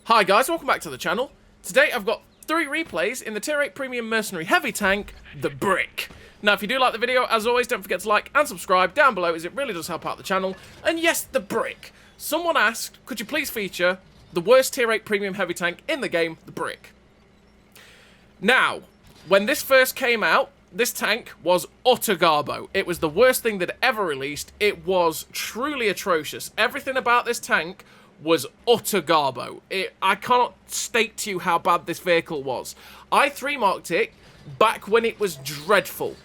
Hi guys, welcome back to the channel. Today I've got 3 replays in the Tier 8 Premium Mercenary Heavy Tank, the Brick. Now if you do like the video, as always, don't forget to like and subscribe down below as it really does help out the channel. And yes, the Brick. Someone asked, could you please feature the worst Tier 8 Premium Heavy Tank in the game, the Brick. Now, when this first came out, this tank was utter garbo. It was the worst thing that ever released. It was truly atrocious. Everything about this tank was utter garbo. I cannot state to you how bad this vehicle was. I 3-marked it back when it was dreadful.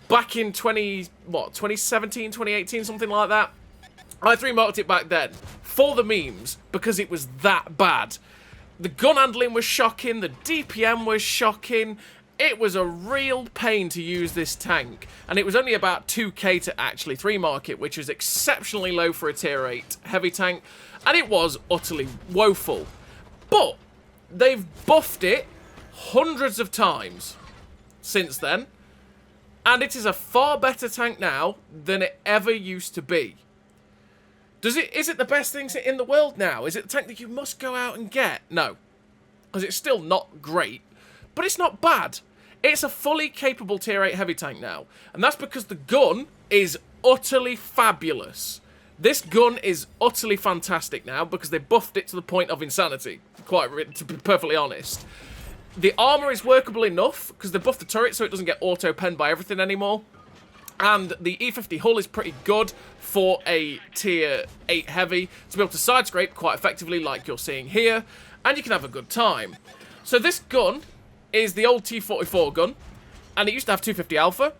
Back in 2017, 2018, something like that. I 3-marked it back then for the memes because it was that bad. The gun handling was shocking, the DPM was shocking. It was a real pain to use this tank, and it was only about 2k to actually 3-mark it, which was exceptionally low for a Tier 8 heavy tank, and it was utterly woeful. But they've buffed it hundreds of times since then, and it is a far better tank now than it ever used to be. Is it the best thing in the world now? Is it the tank that you must go out and get? No, because it's still not great, but it's not bad. It's a fully capable Tier 8 heavy tank now, and that's because the gun is utterly fabulous. This gun is utterly fantastic now because they buffed it to the point of insanity, to be perfectly honest. The armour is workable enough because they buffed the turret so it doesn't get auto-penned by everything anymore. And the E50 hull is pretty good for a Tier 8 heavy to be able to side scrape quite effectively like you're seeing here, and you can have a good time. So this gun is the old T44 gun, and it used to have 250 alpha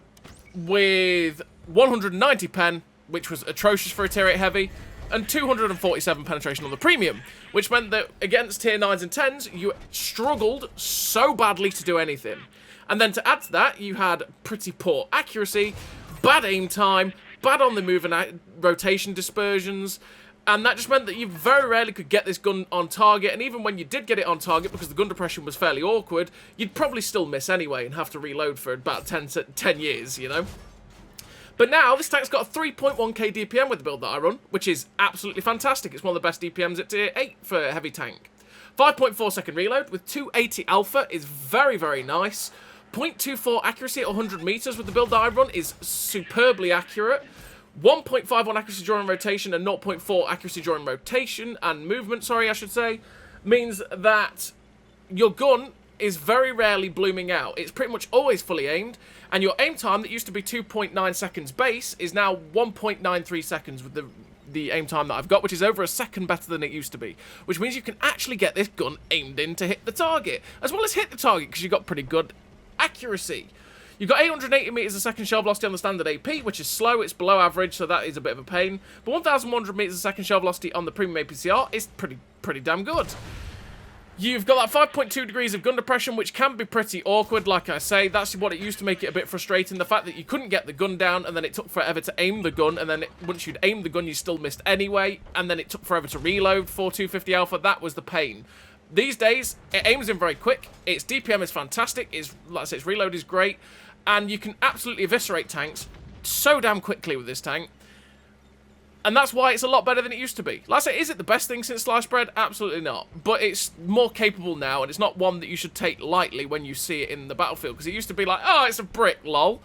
with 190 pen, which was atrocious for a Tier 8 heavy, and 247 penetration on the premium, which meant that against Tier 9s and 10s, you struggled so badly to do anything. And then to add to that, you had pretty poor accuracy, bad aim time, bad on the move and rotation dispersions, and that just meant that you very rarely could get this gun on target, and even when you did get it on target, because the gun depression was fairly awkward, you'd probably still miss anyway and have to reload for about 10 years, you know? But now, this tank's got a 3.1k DPM with the build that I run, which is absolutely fantastic. It's one of the best DPMs at Tier 8 for a heavy tank. 5.4 second reload with 280 alpha is very, very nice. 0.24 accuracy at 100 meters with the build that I run is superbly accurate. 1.51 accuracy during rotation and 0.4 accuracy during rotation and movement, sorry, I should say, means that your gun is very rarely blooming out. It's pretty much always fully aimed, and your aim time that used to be 2.9 seconds base is now 1.93 seconds with the aim time that I've got, which is over a second better than it used to be, which means you can actually get this gun aimed in to hit the target, as well as hit the target because you've got pretty good accuracy. You've got 880 meters a second shell velocity on the standard AP, which is slow. It's below average, so that is a bit of a pain. But 1,100 meters a second shell velocity on the premium APCR is pretty damn good. You've got that 5.2 degrees of gun depression, which can be pretty awkward, like I say. That's what it used to make it a bit frustrating. The fact that you couldn't get the gun down, and then it took forever to aim the gun, and then once you'd aimed the gun, you still missed anyway, and then it took forever to reload for 250 alpha. That was the pain. These days, it aims in very quick. Its DPM is fantastic. Like I said, its reload is great. And you can absolutely eviscerate tanks so damn quickly with this tank. And that's why it's a lot better than it used to be. Like I say, is it the best thing since sliced bread? Absolutely not. But it's more capable now, and it's not one that you should take lightly when you see it in the battlefield. Because it used to be like, oh, it's a brick, lol.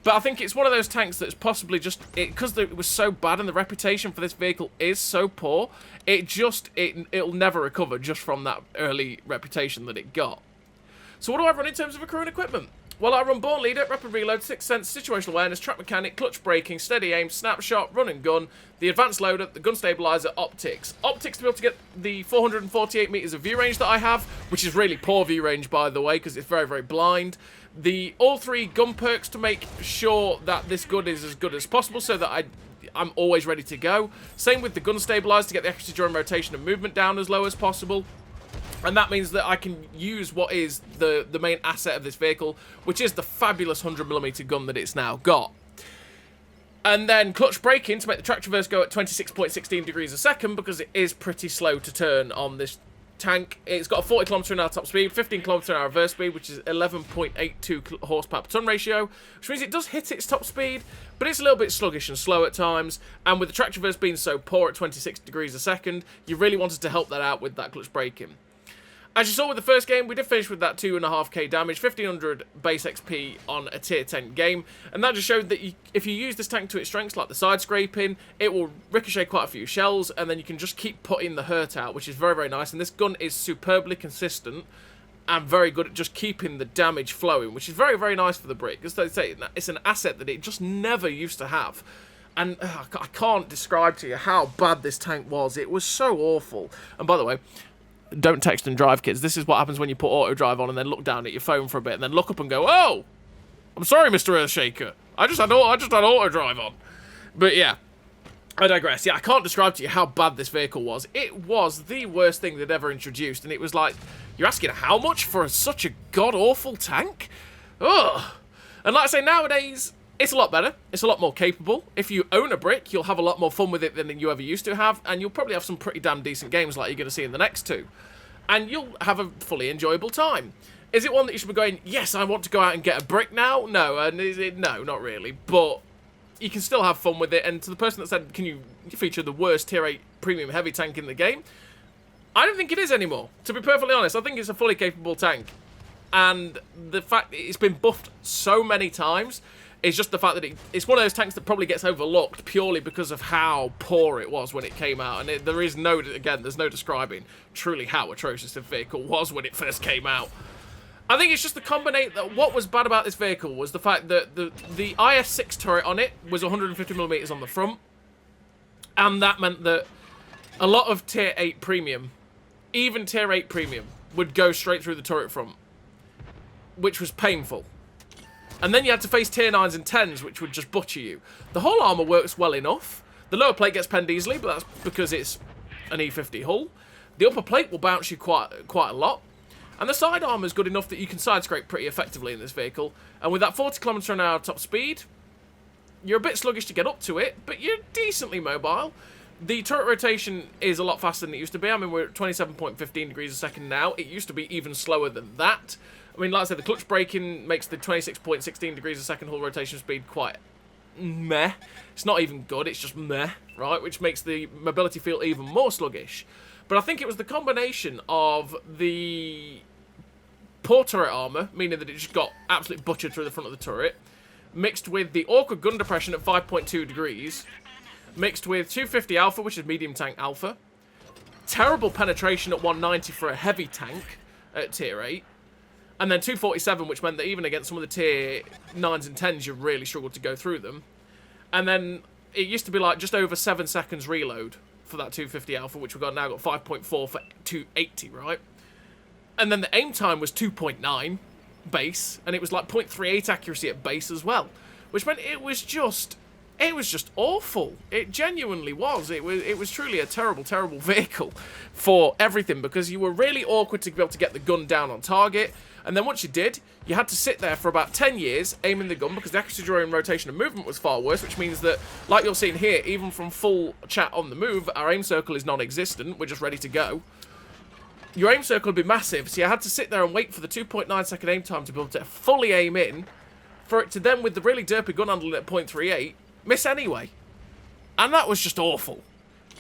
But I think it's one of those tanks that's possibly just, because it was so bad and the reputation for this vehicle is so poor, it'll never recover just from that early reputation that it got. So what do I run in terms of a crew and equipment? Well, I run Born Leader, Rapid Reload, 6th Sense, Situational Awareness, Track Mechanic, Clutch Braking, Steady Aim, Snapshot, Run and Gun, the Advanced Loader, the Gun Stabilizer, Optics. Optics to be able to get the 448 meters of view range that I have, which is really poor view range, by the way, because it's very, very blind. All 3 gun perks to make sure that this gun is as good as possible, so that I'm always ready to go. Same with the Gun Stabilizer to get the accuracy during rotation and movement down as low as possible. And that means that I can use what is the main asset of this vehicle, which is the fabulous 100mm gun that it's now got. And then clutch braking to make the track traverse go at 26.16 degrees a second, because it is pretty slow to turn on this tank. It's got a 40 km/h top speed, 15 km/h reverse speed, which is 11.82 horsepower per ton ratio, which means it does hit its top speed, but it's a little bit sluggish and slow at times. And with the track reverse being so poor at 26 degrees a second, you really wanted to help that out with that clutch braking. As you saw with the first game, we did finish with that 2.5k damage, 1500 base XP on a tier 10 game, and that just showed that if you use this tank to its strengths, like the side scraping, it will ricochet quite a few shells, and then you can just keep putting the hurt out, which is very, very nice. And this gun is superbly consistent and very good at just keeping the damage flowing, which is very, very nice for the brick. As they say, it's an asset that it just never used to have. And I can't describe to you how bad this tank was. It was so awful. And by the way, don't text and drive, kids. This is what happens when you put auto drive on and then look down at your phone for a bit and then look up and go, "Oh, I'm sorry, Mr. Earthshaker. I just had auto drive on." But yeah, I digress. Yeah, I can't describe to you how bad this vehicle was. It was the worst thing they'd ever introduced, and it was like, you're asking how much for such a god-awful tank? Ugh. And like I say, nowadays, it's a lot better. It's a lot more capable. If you own a brick, you'll have a lot more fun with it than you ever used to have, and you'll probably have some pretty damn decent games like you're going to see in the next two. And you'll have a fully enjoyable time. Is it one that you should be going, yes, I want to go out and get a brick now? No, no, not really. But you can still have fun with it. And to the person that said, can you feature the worst tier 8 premium heavy tank in the game? I don't think it is anymore. To be perfectly honest, I think it's a fully capable tank. And the fact that it's been buffed so many times is just the fact that it's one of those tanks that probably gets overlooked purely because of how poor it was when it came out. And there is no, again, there's no describing truly how atrocious the vehicle was when it first came out. I think it's just the combination that what was bad about this vehicle was the fact that the IS-6 turret on it was 150mm on the front. And that meant that a lot of tier 8 premium, even tier 8 premium, would go straight through the turret front, which was painful. And then you had to face tier 9s and 10s, which would just butcher you. The whole armour works well enough. The lower plate gets penned easily, but that's because it's an E50 hull. The upper plate will bounce you quite a lot. And the side armour is good enough that you can side scrape pretty effectively in this vehicle. And with that 40 km/h top speed, you're a bit sluggish to get up to it, but you're decently mobile. The turret rotation is a lot faster than it used to be. I mean, we're at 27.15 degrees a second now. It used to be even slower than that. I mean, like I said, the clutch braking makes the 26.16 degrees a second hull rotation speed quite meh. It's not even good, it's just meh, right? Which makes the mobility feel even more sluggish. But I think it was the combination of the poor turret armour, meaning that it just got absolutely butchered through the front of the turret, mixed with the awkward gun depression at 5.2 degrees, mixed with 250 alpha, which is medium tank alpha, terrible penetration at 190 for a heavy tank at tier 8, and then 247, which meant that even against some of the tier 9s and 10s, you really struggled to go through them. And then it used to be like just over 7 seconds reload for that 250 alpha, which we've now got 5.4 for 280, right? And then the aim time was 2.9 base, and it was like 0.38 accuracy at base as well, which meant it was just awful. It genuinely was. It was truly a terrible, terrible vehicle for everything, because you were really awkward to be able to get the gun down on target. And then once you did, you had to sit there for about 10 years aiming the gun, because the accuracy during rotation and movement was far worse, which means that, like you're seeing here, even from full chat on the move, our aim circle is non-existent. We're just ready to go. Your aim circle would be massive, so you had to sit there and wait for the 2.9 second aim time to be able to fully aim in, for it to then, with the really derpy gun handling at 0.38, miss anyway. And that was just awful.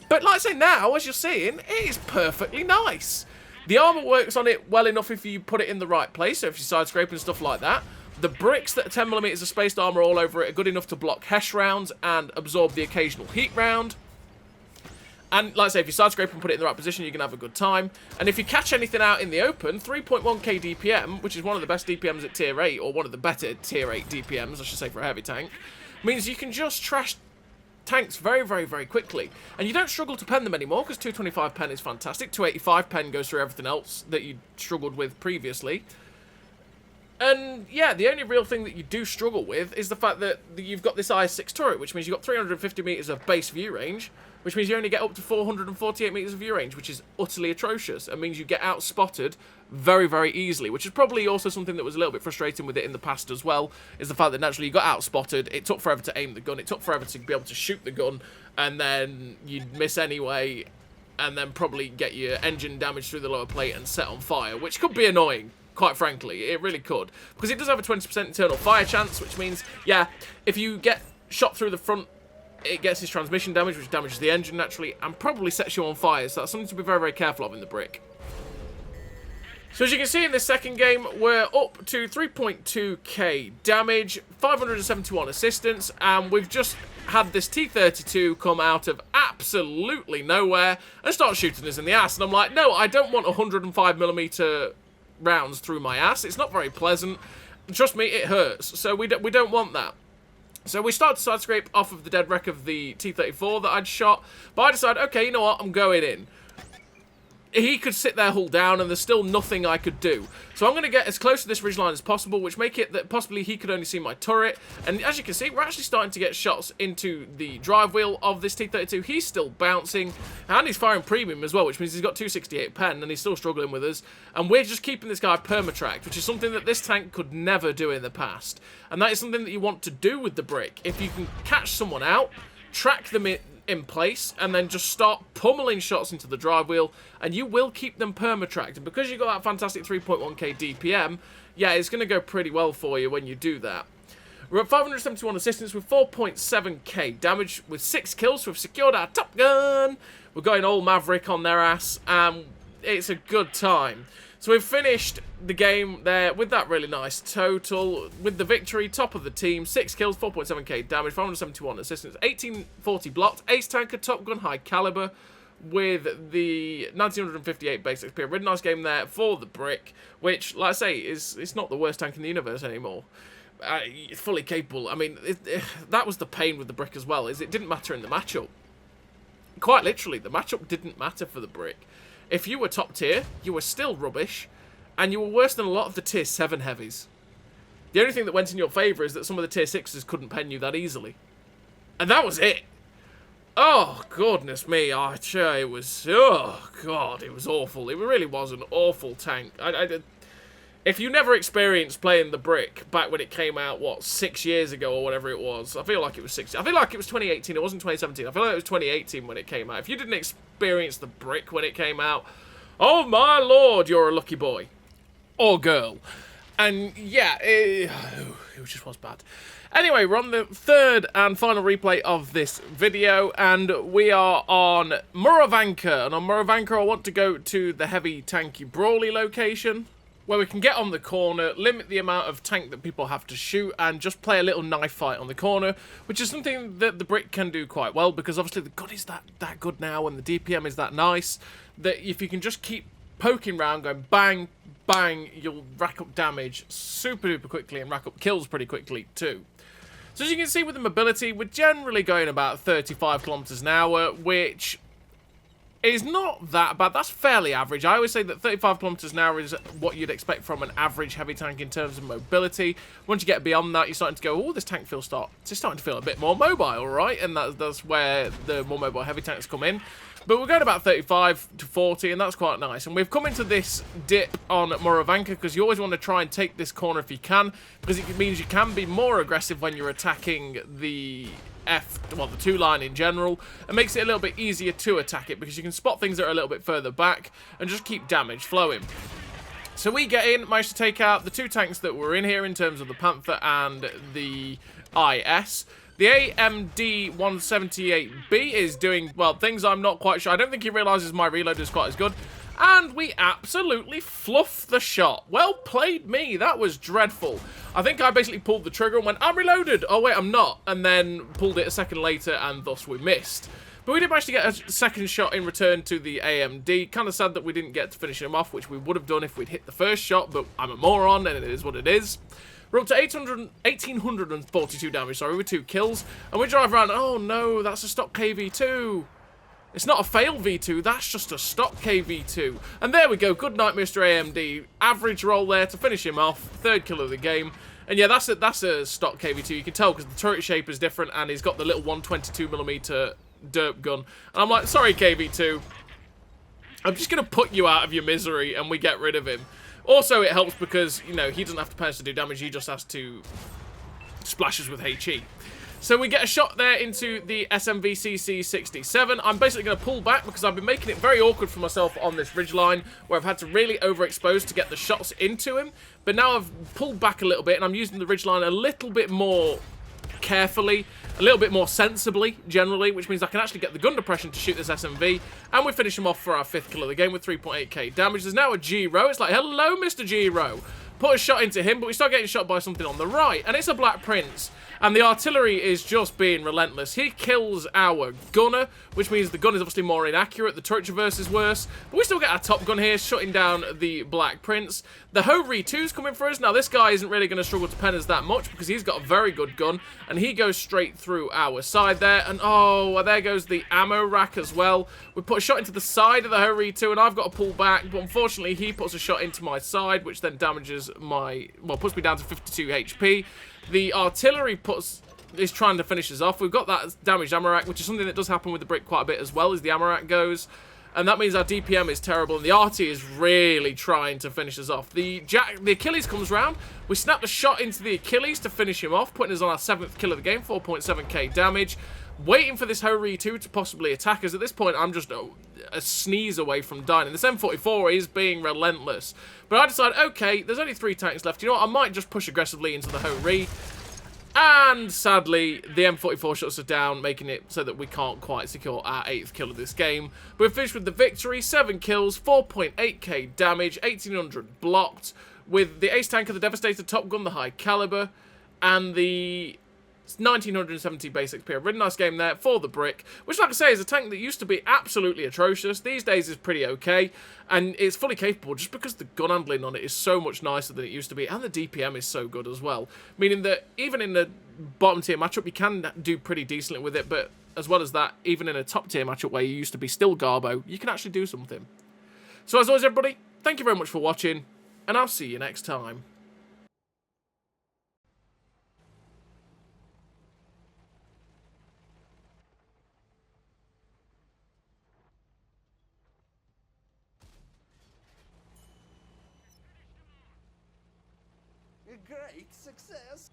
But like I say, now, as you're seeing, it is perfectly nice. The armour works on it well enough if you put it in the right place, so if you side scrape and stuff like that. The bricks that are 10mm of spaced armour all over it are good enough to block HESH rounds and absorb the occasional heat round. And like I say, if you side scrape and put it in the right position, you can have a good time. And if you catch anything out in the open, 3.1k DPM, which is one of the best DPMs at tier 8, or one of the better tier 8 DPMs, I should say, for a heavy tank, means you can just trash tanks very, very, very quickly. And you don't struggle to pen them anymore, because 225 pen is fantastic. 285 pen goes through everything else that you struggled with previously. And yeah, the only real thing that you do struggle with is the fact that you've got this IS-6 turret, which means you've got 350 meters of base view range, which means you only get up to 448 meters of view range, which is utterly atrocious. It means you get out-spotted very, very easily, which is probably also something that was a little bit frustrating with it in the past as well, is the fact that naturally you got out-spotted, it took forever to aim the gun, it took forever to be able to shoot the gun, and then you'd miss anyway, and then probably get your engine damaged through the lower plate and set on fire, which could be annoying, quite frankly. It really could. Because it does have a 20% internal fire chance, which means, yeah, if you get shot through the front, it gets his transmission damage, which damages the engine naturally, and probably sets you on fire, so that's something to be very, very careful of in the brick. So as you can see in this second game, we're up to 3.2k damage, 571 assistance, and we've just had this T-32 come out of absolutely nowhere and start shooting us in the ass. And I'm like, no, I don't want 105mm rounds through my ass. It's not very pleasant. Trust me, it hurts. So we don't want that. So we start to side scrape off of the dead wreck of the T-34 that I'd shot, but I decided, okay, you know what, I'm going in. He could sit there hull down and there's still nothing I could do. So I'm going to get as close to this ridgeline as possible, which make it that possibly he could only see my turret. And as you can see, we're actually starting to get shots into the drive wheel of this T-32. He's still bouncing, and he's firing premium as well, which means he's got 268 pen, and he's still struggling with us. And we're just keeping this guy permatracked, which is something that this tank could never do in the past. And that is something that you want to do with the brick. If you can catch someone out, track them in place, and then just start pummeling shots into the drive wheel, and you will keep them permatracked. And because you've got that fantastic 3.1k DPM, yeah, it's going to go pretty well for you when you do that. We're at 571 assistance with 4.7k damage with 6 kills, so we've secured our Top Gun. We're going all Maverick on their ass, and it's a good time. So we've finished the game there with that really nice total, with the victory, top of the team, 6 kills, 4.7k damage, 571 assistance, 1840 blocked, ace tanker, Top Gun, high caliber, with the 1958 base XP. A really nice game there for the brick, which, like I say, it's not the worst tank in the universe anymore. Fully capable. I mean, that was the pain with the brick as well, is it didn't matter in the matchup. Quite literally, the matchup didn't matter for the brick. If you were top tier, you were still rubbish, and you were worse than a lot of the tier 7 heavies. The only thing that went in your favour is that some of the tier 6s couldn't pen you that easily. And that was it. Oh, goodness me. It was... Oh, God, it was awful. It really was an awful tank. If you never experienced playing the brick back when it came out, what, 6 years ago or whatever it was, I feel like it was 6. I feel like it was 2018. It wasn't 2017. I feel like it was 2018 when it came out. If you didn't experience the brick when it came out, oh my lord, you're a lucky boy or girl. And yeah, it just was bad. Anyway, we're on the third and final replay of this video, and we are on Muravanka. And on Muravanka, I want to go to the heavy tanky brawly location, where we can get on the corner, limit the amount of tank that people have to shoot, and just play a little knife fight on the corner, which is something that the brick can do quite well, because obviously the gun is that good now, and the DPM is that nice, that if you can just keep poking round, going bang, bang, you'll rack up damage super duper quickly, and rack up kills pretty quickly too. So as you can see with the mobility, we're generally going about 35 kilometers an hour, which is not that bad. That's fairly average. I always say that 35 kilometers an hour is what you'd expect from an average heavy tank in terms of mobility. Once you get beyond that, you're starting to go, oh, this tank feels it's starting to feel a bit more mobile, right? And that's where the more mobile heavy tanks come in. But we're going about 35 to 40, and that's quite nice. And we've come into this dip on Muravanka because you always want to try and take this corner if you can, because it means you can be more aggressive when you're attacking the the 2 line in general. It makes it a little bit easier to attack it because you can spot things that are a little bit further back and just keep damage flowing. So we get in, manage to take out the 2 tanks that were in here in terms of the Panther and the IS. The AMD 178B is doing, well, things I'm not quite sure. I don't think he realises my reload is quite as good. And we absolutely fluffed the shot. Well played me. That was dreadful. I think I basically pulled the trigger and went, I'm reloaded. Oh, wait, I'm not. And then pulled it a second later, and thus we missed. But we did manage to get a second shot in return to the AMD. Kind of sad that we didn't get to finish him off, which we would have done if we'd hit the first shot, but I'm a moron, and it is what it is. We're up to 1,842 damage, sorry, with 2 kills. And we drive around, oh no, that's a stock KV2. It's not a fail V2, that's just a stock KV2. And there we go, good night, Mr. AMD. Average roll there to finish him off. 3rd kill of the game. And yeah, that's a stock KV2. You can tell because the turret shape is different, and he's got the little 122mm derp gun. And I'm like, sorry, KV2. I'm just going to put you out of your misery, and we get rid of him. Also, it helps because, you know, he doesn't have to punish to do damage. He just has to splash us with HE. So we get a shot there into the SMVCC-67. I'm basically going to pull back because I've been making it very awkward for myself on this ridgeline where I've had to really overexpose to get the shots into him. But now I've pulled back a little bit and I'm using the ridgeline a little bit more carefully, a little bit more sensibly, generally, which means I can actually get the gun depression to shoot this SMV, and we finish him off for our 5th kill of the game with 3.8k damage. There's now a G-Row. It's like, hello, Mr. G-Row. Put a shot into him, but we start getting shot by something on the right, and it's a Black Prince. And the artillery is just being relentless. He kills our gunner, which means the gun is obviously more inaccurate. The turret traverse is worse. But we still get our top gun here, shutting down the Black Prince. The Ho-Ri 2's coming for us. Now, this guy isn't really going to struggle to pen us that much because he's got a very good gun. And he goes straight through our side there. And, oh, well, there goes the ammo rack as well. We put a shot into the side of the Ho-Ri 2, and I've got to pull back. But unfortunately, he puts a shot into my side, which then damages my... well, puts me down to 52 HP. The artillery is trying to finish us off. We've got that damaged ammo rack, which is something that does happen with the brick quite a bit as well as the ammo rack goes. And that means our DPM is terrible, and the RT is really trying to finish us off. The Achilles comes round. We snap a shot into the Achilles to finish him off, putting us on our 7th kill of the game, 4.7k damage. Waiting for this Ho-Ri 2 to possibly attack us. At this point, I'm just a sneeze away from dying. And this M44 is being relentless. But I decided, okay, there's only 3 tanks left. You know what? I might just push aggressively into the Ho-Ri. And sadly, the M44 shuts us down, making it so that we can't quite secure our 8th kill of this game. But we've finished with the victory, 7 kills, 4.8k damage, 1800 blocked, with the Ace Tanker, the Devastator, Top Gun, the High Caliber, and the 1970 base XP. A really nice game there for the brick, which, like I say, is a tank that used to be absolutely atrocious. These days is pretty okay, and it's fully capable just because the gun handling on it is so much nicer than it used to be, and the DPM is so good as well, meaning that even in the bottom tier matchup you can do pretty decently with it, but as well as that, even in a top tier matchup where you used to be still Garbo, you can actually do something. So as always, everybody, thank you very much for watching, and I'll see you next time. A great success!